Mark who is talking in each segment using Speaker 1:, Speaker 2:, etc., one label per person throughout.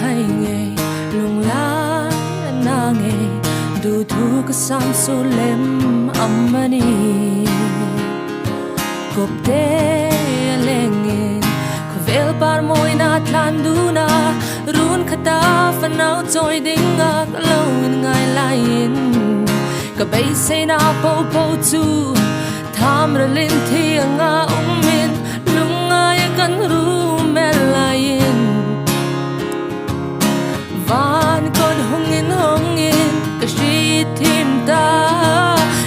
Speaker 1: hay nghe lung lá na nghe du thu ka sam su lem amani gop te lenge ko vel par moi na tlan du na run khata fanau choi dinga lo in ngai lain ka bay say na po po chu tham ra lin thi nga min lung ai kan ru mel lain van kon hongin ka shi tim ta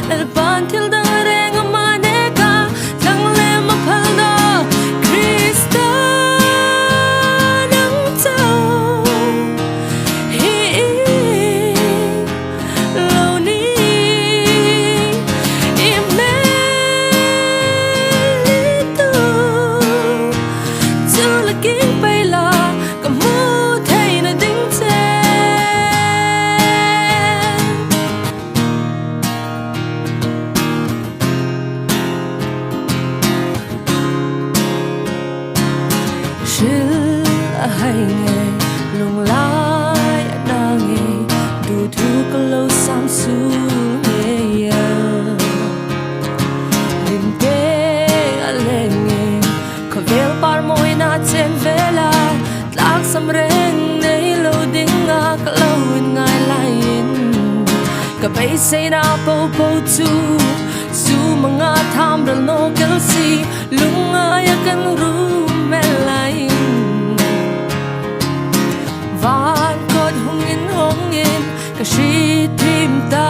Speaker 1: lal pan til dang reng amane ka tang le ma phal da krista nang chao hi lo ni im me tu chu la king pai la ka mu thai na ding che shil hay nghe lung lai na nghe du thu ka lo sam su nghe ya lim te ale nghe ka vel par moi na chen vela tlak sam reng nei lo ding nga ka lo in ngai lain ka bay say na po po chu su mga tham dal no kel si lung ai kan ru mel lain van kot hongin ka shi tim ta